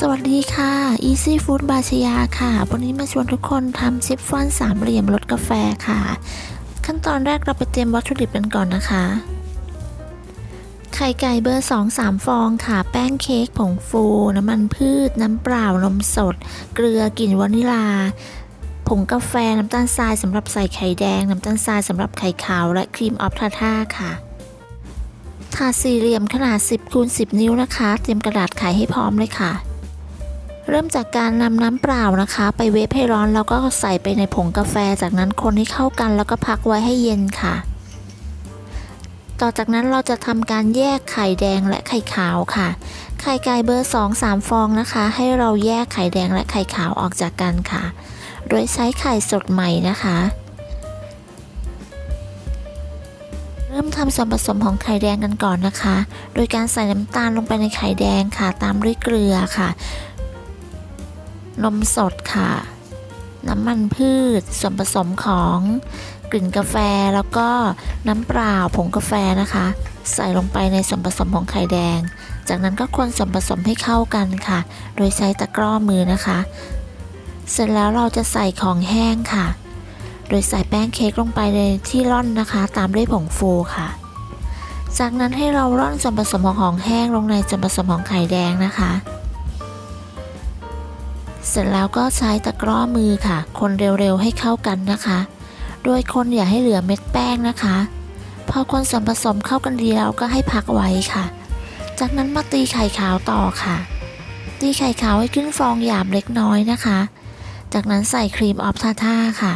สวัสดีค่ะ Easy Food บาชยาค่ะวันนี้มาชวนทุกคนทำชิฟฟ่อนสามเหลี่ยมรสกาแฟค่ะขั้นตอนแรกเราไปเตรียมวัตถุดิบกันก่อนนะคะไข่ไก่เบอร์ 2-3 ฟองค่ะแป้งเค้กผงฟูน้ำมันพืชน้ำเปล่านมสดเกลือกลิ่นวานิลาผงกาแฟน้ำตาลทรายสำหรับใส่ไข่แดงน้ำตาลทรายสำหรับไข่ขาวและครีมออฟทาท่าค่ะถาดสี่เหลี่ยมขนาด 10x10 นิ้วนะคะเตรียมกระดาษไขให้พร้อมเลยค่ะเริ่มจากการนำน้ำเปล่านะคะไปเวฟให้ร้อนแล้วก็ใส่ไปในผงกาแฟจากนั้นคนให้เข้ากันแล้วก็พักไว้ให้เย็นค่ะต่อจากนั้นเราจะทำการแยกไข่แดงและไข่ขาวค่ะไข่ไก่เบอร์ 2-3 ฟองนะคะให้เราแยกไข่แดงและไข่ขาวออกจากกันค่ะโดยใช้ไข่สดใหม่นะคะเริ่มทำส่วนผสมของไข่แดงกันก่อนนะคะโดยการใส่น้ำตาลลงไปในไข่แดงค่ะตามด้วยเกลือค่ะนมสดค่ะน้ำมันพืชส่วนผสมของกลิ่นกาแฟแล้วก็น้ำเปล่าผงกาแฟนะคะใส่ลงไปในส่วนผสมของไข่แดงจากนั้นก็คนส่วนผสมให้เข้ากันค่ะโดยใช้ตะกร้อมือนะคะเสร็จแล้วเราจะใส่ของแห้งค่ะโดยใส่แป้งเค้กลงไปในที่ร่อนนะคะตามด้วยผงฟูค่ะจากนั้นให้เราร่อนส่วนผสมของแห้งลงในส่วนผสมของไข่แดงนะคะเสร็จแล้วก็ใช้ตะกร้อมือค่ะคนเร็วๆให้เข้ากันนะคะโดยคนอย่าให้เหลือเม็ดแป้งนะคะพอคนส่วนผสมเข้ากันดีแล้วก็ให้พักไว้ค่ะจากนั้นมาตีไข่ขาวต่อค่ะตีไข่ขาวให้ขึ้นฟองหยาบเล็กน้อยนะคะจากนั้นใส่ครีมออฟทาท่าค่ะ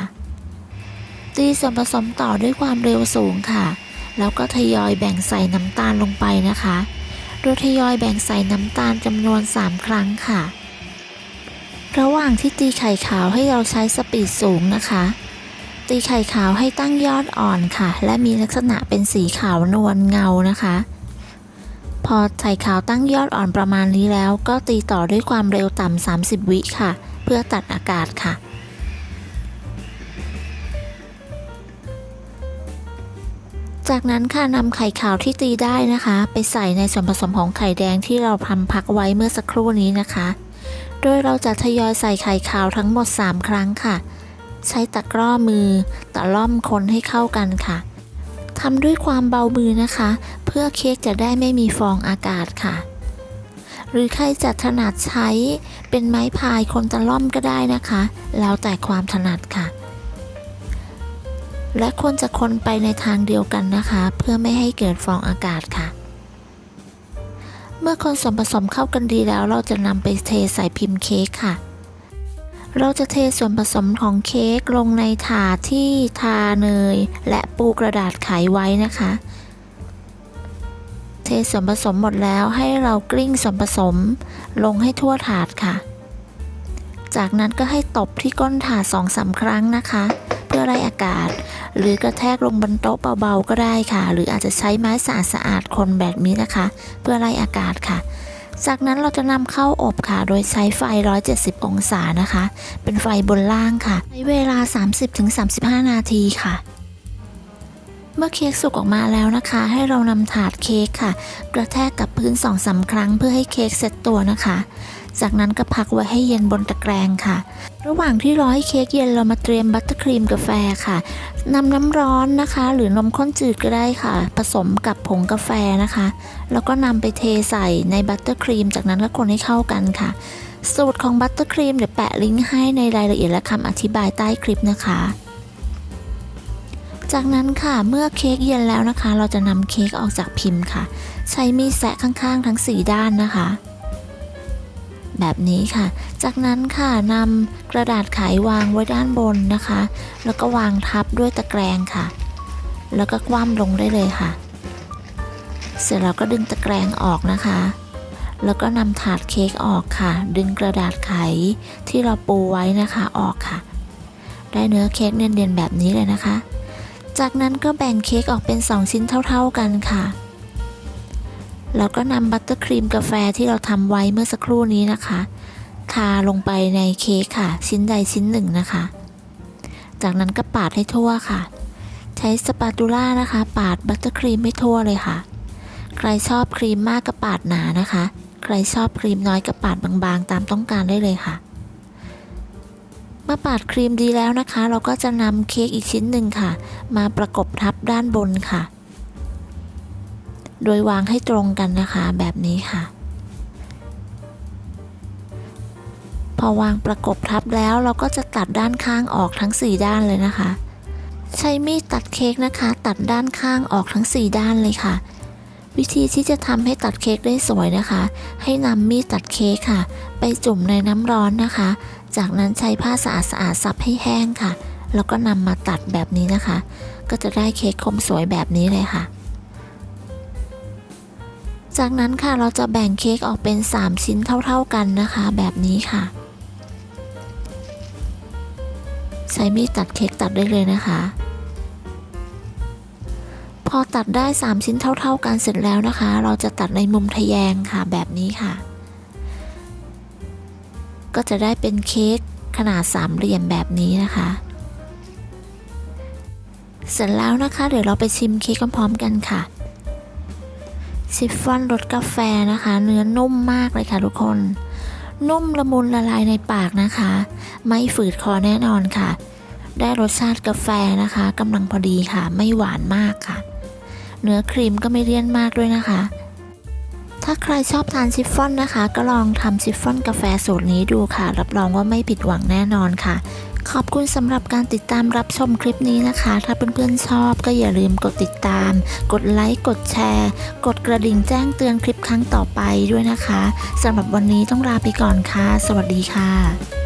ตีส่วนผสมต่อด้วยความเร็วสูงค่ะแล้วก็ทยอยแบ่งใส่น้ำตาลลงไปนะคะโดยทยอยแบ่งใส่น้ำตาลจำนวน3 ครั้งค่ะระหว่างที่ตีไข่ขาวให้เราใช้สปีดสูงนะคะตีไข่ขาวให้ตั้งยอดอ่อนค่ะและมีลักษณะเป็นสีขาวนวลเงานะคะพอไข่ขาวตั้งยอดอ่อนประมาณนี้แล้วก็ตีต่อด้วยความเร็วต่ำ30 วิค่ะเพื่อตัดอากาศค่ะจากนั้นค่ะนำไข่ขาวที่ตีได้นะคะไปใส่ในส่วนผสมของไข่แดงที่เราทำพักไว้เมื่อสักครู่นี้นะคะโดยเราจะทยอยใส่ไข่ขาวทั้งหมด3 ครั้งค่ะใช้ตะกร้อมือตะล่อมคนให้เข้ากันค่ะทำด้วยความเบามือนะคะเพื่อเค้กจะได้ไม่มีฟองอากาศค่ะหรือใครจะถนัดใช้เป็นไม้พายคนตะล่อมก็ได้นะคะแล้วแต่ความถนัดค่ะและควรจะคนไปในทางเดียวกันนะคะเพื่อไม่ให้เกิดฟองอากาศค่ะเมื่อคนส่วนผสมเข้ากันดีแล้วเราจะนำไปเทใส่พิมพ์เค้กค่ะเราจะเทส่วนผสมของเค้กลงในถาดที่ทาเนยและปูกระดาษไขไว้นะคะเทส่วนผสมหมดแล้วให้เรากลิ้งส่วนผสมลงให้ทั่วถาดค่ะจากนั้นก็ให้ตบที่ก้นถาด 2-3 ครั้งนะคะเพื่อไล่อากาศหรือกระแทกลงบนโต๊ะเบาๆก็ได้ค่ะหรืออาจจะใช้ไม้สะอาดๆคนแบบนี้นะคะเพื่อไล่อากาศค่ะจากนั้นเราจะนำเข้าอบค่ะโดยใช้ไฟ170 องศานะคะเป็นไฟบนล่างค่ะใช้เวลา 30-35 นาทีค่ะเมื่อเค้กสุกออกมาแล้วนะคะให้เรานำถาดเค้กค่ะกระแทกกับพื้น 2-3 ครั้งเพื่อให้เค้กเซ็ตตัวนะคะจากนั้นก็พักไว้ให้เย็นบนตะแกรงค่ะระหว่างที่รอให้เค้กเย็นเรามาเตรียมบัตเตอร์ครีมกาแฟค่ะนำน้ำร้อนนะคะหรือนมข้นจืดก็ได้ค่ะผสมกับผงกาแฟนะคะแล้วก็นำไปเทใส่ในบัตเตอร์ครีมจากนั้นก็คนให้เข้ากันค่ะสูตรของบัตเตอร์ครีมเดี๋ยวแปะลิงก์ให้ในรายละเอียดและคำอธิบายใต้คลิปนะคะจากนั้นค่ะเมื่อเค้กเย็นแล้วนะคะเราจะนำเค้กออกจากพิมพ์ค่ะใช้มีดแซะข้างๆทั้ง4 ด้านนะคะแบบนี้ค่ะจากนั้นค่ะนำกระดาษไขวางไว้ด้านบนนะคะแล้วก็วางทับด้วยตะแกรงค่ะแล้วก็คว่ำลงได้เลยค่ะเสร็จแล้วก็ดึงตะแกรงออกนะคะแล้วก็นำถาดเค้กออกค่ะดึงกระดาษไขที่เราปูไว้นะคะออกค่ะได้เนื้อเค้กเนียนๆแบบนี้เลยนะคะจากนั้นก็แบ่งเค้กออกเป็น2 ชิ้นเท่าๆกันค่ะแล้วก็นำบัตเตอร์ครีมกาแฟที่เราทำไว้เมื่อสักครู่นี้นะคะทาลงไปในเค้กค่ะชิ้นใดชิ้นหนึ่งนะคะจากนั้นก็ปาดให้ทั่วค่ะใช้สปาตูล่านะคะปาดบัตเตอร์ครีมให้ทั่วเลยค่ะใครชอบครีมมากก็ปาดหนานะคะ ใครชอบครีมน้อยก็ปาดบางๆตามต้องการได้เลยค่ะเมื่อปาดครีมดีแล้วนะคะ เราก็จะนำเค้กอีกชิ้นหนึ่งค่ะมาประกบทับด้านบนค่ะโดยวางให้ตรงกันนะคะแบบนี้ค่ะพอวางประกบทับแล้วเราก็จะตัดด้านข้างออกทั้ง4ด้านเลยนะคะใช้มีดตัดเค้กนะคะตัดด้านข้างออกทั้ง4ด้านเลยค่ะวิธีที่จะทำให้ตัดเค้กได้สวยนะคะให้นำมีดตัดเค้กค่ะไปจุ่มในน้ำร้อนนะคะจากนั้นใช้ผ้าสะอาดๆซับให้แห้งค่ะแล้วก็นำมาตัดแบบนี้นะคะก็จะได้เค้กคมสวยแบบนี้เลยค่ะจากนั้นค่ะเราจะแบ่งเค้กออกเป็น3ชิ้นเท่าๆกันนะคะแบบนี้ค่ะใช้มีดตัดเค้กตัดได้เลยนะคะพอตัดได้3ชิ้นเท่าๆกันเสร็จแล้วนะคะเราจะตัดในมุมทะแยงค่ะแบบนี้ค่ะก็จะได้เป็นเค้กขนาด3เหลี่ยมแบบนี้นะคะเสร็จแล้วนะคะเดี๋ยวเราไปชิมเค้กพร้อมๆกันค่ะชิฟฟ่อนรสกาแฟนะคะเนื้อนุ่มมากเลยค่ะทุกคนนุ่มละมุนละลายในปากนะคะไม่ฝืดคอแน่นอนค่ะได้รสชาติกาแฟนะคะกำลังพอดีค่ะไม่หวานมากค่ะเนื้อครีมก็ไม่เลี่ยนมากด้วยนะคะถ้าใครชอบทานชิฟฟ่อนนะคะก็ลองทำชิฟฟ่อนกาแฟสูตรนี้ดูค่ะรับรองว่าไม่ผิดหวังแน่นอนค่ะขอบคุณสำหรับการติดตามรับชมคลิปนี้นะคะถ้าเพื่อนๆชอบก็อย่าลืมกดติดตามกดไลค์กดแชร์กดกระดิ่งแจ้งเตือนคลิปครั้งต่อไปด้วยนะคะสำหรับวันนี้ต้องลาไปก่อนค่ะสวัสดีค่ะ